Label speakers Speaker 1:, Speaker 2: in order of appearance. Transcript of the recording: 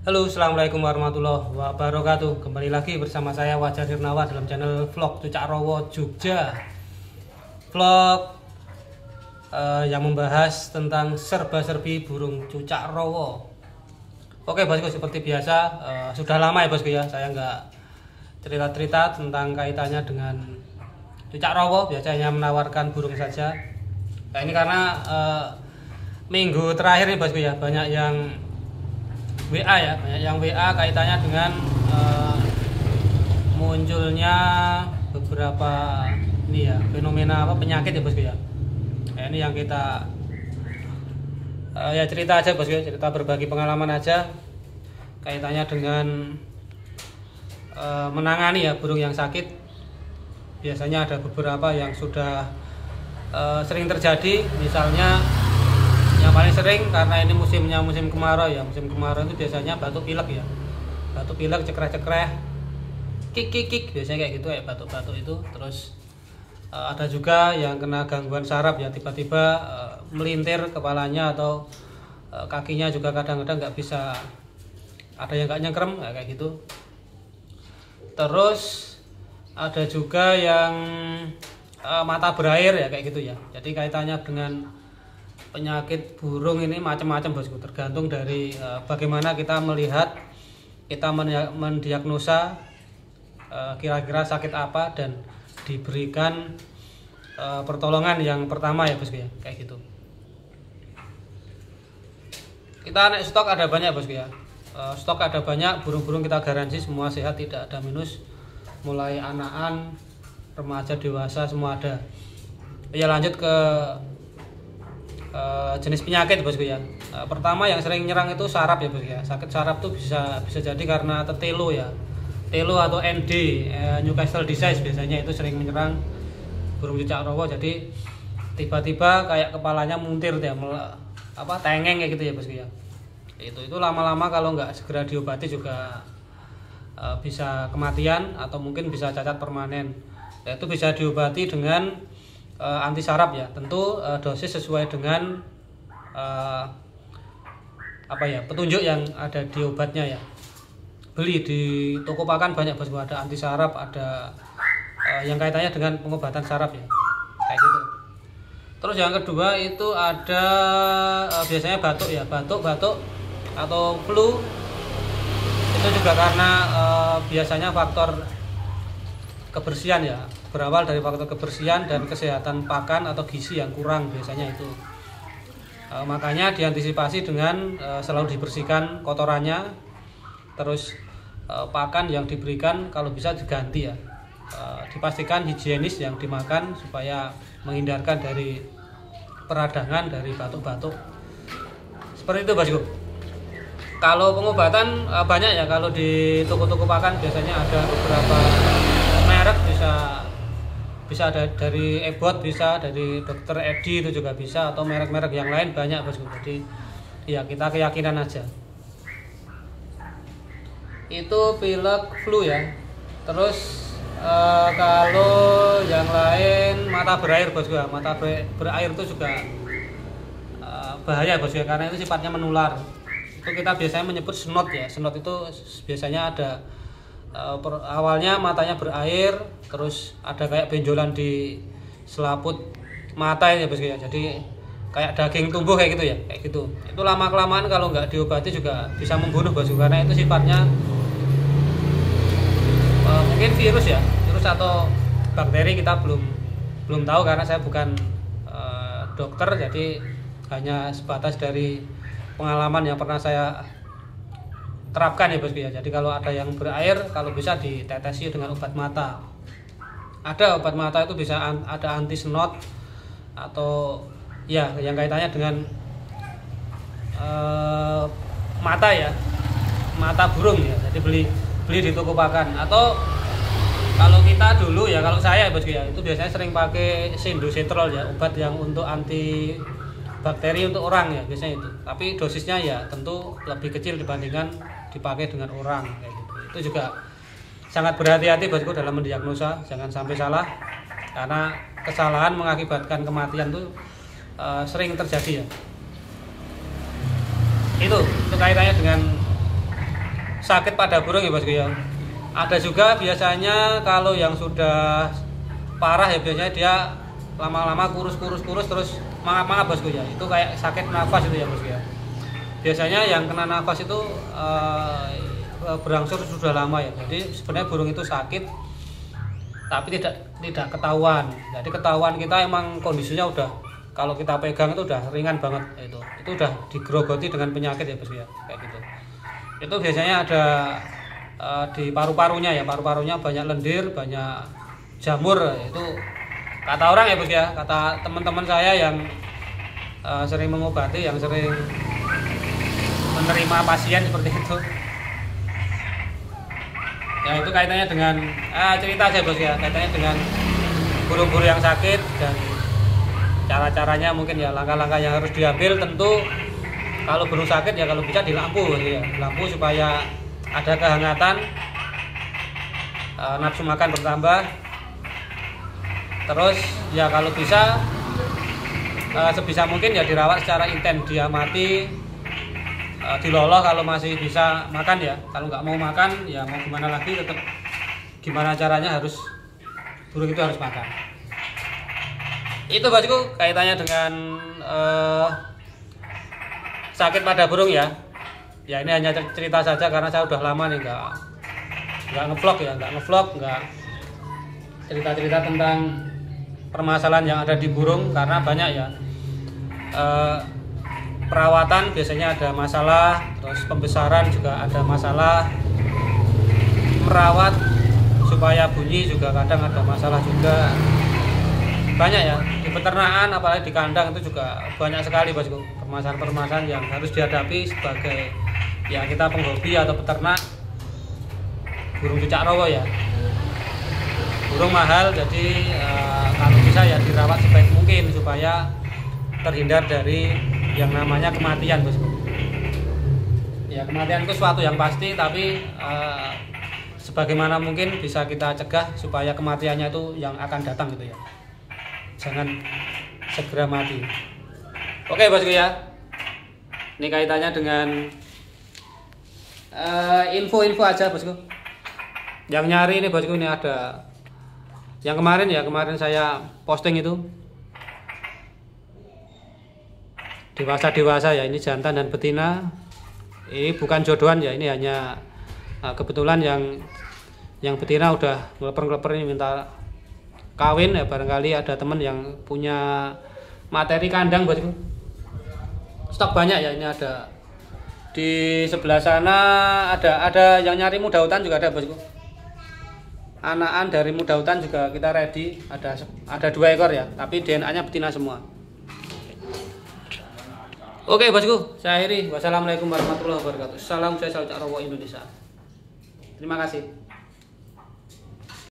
Speaker 1: Halo, assalamualaikum warahmatullahi wabarakatuh. Kembali lagi bersama saya Wajar Hirnawa dalam channel vlog Cucak Rowo Jogja. Vlog yang membahas tentang serba-serbi burung cucak rowo. Oke bosku, seperti biasa sudah lama ya bosku ya, saya nggak cerita-cerita tentang kaitannya dengan cucak rowo. Biasanya menawarkan burung saja. Nah ini karena minggu terakhir nih bosku ya, banyak yang WA ya, banyak yang WA kaitannya dengan munculnya beberapa ini ya, fenomena penyakit ya bosku ya. Nah, ini yang kita ya cerita aja bosku, cerita berbagi pengalaman aja kaitannya dengan menangani ya burung yang sakit. Biasanya ada beberapa yang sudah sering terjadi, misalnya yang paling sering karena ini musimnya musim kemarau ya. Musim kemarau itu biasanya batuk pilek ya. Batuk pilek, cekreh-cekreh, kik biasanya kayak gitu, kayak batuk-batuk itu. Terus ada juga yang kena gangguan saraf ya, tiba-tiba melintir kepalanya atau kakinya juga kadang-kadang nggak bisa, ada yang nggak nyengkrem kayak gitu. Terus ada juga yang mata berair ya kayak gitu ya. Jadi kaitannya dengan penyakit burung ini macam-macam bosku, tergantung dari bagaimana kita melihat, kita mendiagnosa kira-kira sakit apa dan diberikan pertolongan yang pertama ya bosku ya, kayak gitu. Kita naik stok ada banyak bosku ya, stok ada banyak, burung-burung kita garansi semua sehat, tidak ada minus, mulai anakan, remaja, dewasa semua ada. Ya lanjut ke jenis penyakit bosku ya. Pertama yang sering nyerang itu saraf ya bosku ya. Sakit saraf tuh bisa jadi karena tetelo ya, telo atau ND, Newcastle disease biasanya itu sering menyerang burung cucak rowo. Jadi tiba-tiba kayak kepalanya muntir ya, tengeng kayak gitu ya bosku ya. Itu lama-lama kalau nggak segera diobati juga bisa kematian atau mungkin bisa cacat permanen. Itu bisa diobati dengan anti saraf ya, tentu dosis sesuai dengan petunjuk yang ada di obatnya ya. Beli di toko pakan banyak bosku, ada anti saraf, ada yang kaitannya dengan pengobatan saraf ya, kayak gitu. Terus yang kedua itu ada biasanya batuk ya, batuk atau flu. Itu juga karena biasanya faktor kebersihan ya, berawal dari faktor kebersihan dan kesehatan pakan atau gizi yang kurang biasanya itu. Makanya diantisipasi dengan selalu dibersihkan kotorannya, terus pakan yang diberikan kalau bisa diganti ya, dipastikan higienis yang dimakan supaya menghindarkan dari peradangan, dari batuk-batuk seperti itu bosku. Kalau pengobatan banyak ya, kalau di toko-toko pakan biasanya ada beberapa merek, bisa ada dari Ebot, bisa dari Dokter Edi itu juga bisa, atau merek-merek yang lain banyak bosku. Jadi ya kita keyakinan aja. Itu pilek flu ya. Terus kalau yang lain mata berair bosku ya, mata berair itu juga bahaya bosku ya, karena itu sifatnya menular. Itu kita biasanya menyebut snot ya. Snot itu biasanya ada awalnya matanya berair, terus ada kayak benjolan di selaput mata ini ya bosku ya. Jadi kayak daging tumbuh kayak gitu ya, kayak gitu. Itu lama kelamaan kalau nggak diobati juga bisa membunuh bosku, karena itu sifatnya mungkin virus ya, virus atau bakteri, kita belum tahu karena saya bukan dokter, jadi hanya sebatas dari pengalaman yang pernah saya terapkan ya bosku ya. Jadi kalau ada yang berair, kalau bisa ditetesi dengan obat mata. Ada obat mata itu bisa ada anti snot atau ya yang kaitannya dengan mata ya, mata burung ya. Jadi beli di toko pakan. Atau kalau kita dulu ya, kalau saya bosku ya, itu biasanya sering pakai Sindosetrol ya, obat yang untuk anti bakteri untuk orang ya biasanya itu. Tapi dosisnya ya tentu lebih kecil dibandingkan dipakai dengan orang kayak gitu. Itu juga sangat berhati-hati bosku dalam mendiagnosa, jangan sampai salah, karena kesalahan mengakibatkan kematian itu sering terjadi ya. Itu kaitannya dengan sakit pada burung ya bosku ya. Ada juga biasanya kalau yang sudah parah ya, biasanya dia lama-lama kurus terus mangap bosku ya. Itu kayak sakit nafas itu ya bosku ya. Biasanya yang kena nafas itu berangsur sudah lama ya. Jadi sebenarnya burung itu sakit tapi tidak ketahuan. Jadi ketahuan kita emang kondisinya udah, kalau kita pegang itu udah ringan banget, itu udah digerogoti dengan penyakit ya bosku ya, kayak gitu. Itu biasanya ada di paru-parunya ya, paru-parunya banyak lendir, banyak jamur. Itu kata orang ya bosku ya, kata teman-teman saya yang sering mengobati, yang sering menerima pasien seperti itu. Ya itu kaitannya dengan cerita saya bos ya, kaitannya dengan burung-burung yang sakit dan cara-caranya mungkin ya, langkah-langkah yang harus diambil. Tentu kalau burung sakit ya kalau bisa dilampu ya, lampu supaya ada kehangatan, nafsu makan bertambah. Terus ya kalau bisa sebisa mungkin ya dirawat secara intens, diamati, diloloh kalau masih bisa makan ya. Kalau nggak mau makan ya mau gimana lagi, tetap gimana caranya harus burung itu harus makan. Itu bosku kaitannya dengan sakit pada burung ya. Ya ini hanya cerita saja karena saya udah lama nih nggak ngevlog ya, nggak cerita-cerita tentang permasalahan yang ada di burung, karena banyak ya. Perawatan biasanya ada masalah, terus pembesaran juga ada masalah, merawat supaya bunyi juga kadang ada masalah juga. Banyak ya, di peternakan apalagi di kandang itu juga banyak sekali bosku permasalahan-permasalahan yang harus dihadapi sebagai ya kita penghobi atau peternak burung cucak rawa ya. Burung mahal, jadi kalau bisa ya dirawat sebaik mungkin supaya terhindar dari yang namanya kematian bosku. Ya kematian itu suatu yang pasti, tapi sebagaimana mungkin bisa kita cegah supaya kematiannya itu yang akan datang gitu ya. Jangan segera mati. Oke bosku ya. Ini kaitannya dengan info-info aja bosku. Yang nyari ini bosku, ini ada yang kemarin saya posting itu. Dewasa ya, ini jantan dan betina. Ini bukan jodohan ya, ini hanya kebetulan yang betina udah ngeleper ini minta kawin ya, barangkali ada teman yang punya materi kandang bosku. Stok banyak ya, ini ada di sebelah sana, ada yang nyari muda hutan juga ada bosku. Anakan dari muda hutan juga kita ready, ada 2 ekor ya, tapi DNA-nya betina semua. Oke bosku, saya akhiri. Wassalamualaikum warahmatullahi wabarakatuh. Salam saya Cucak Rawa Indonesia. Terima kasih.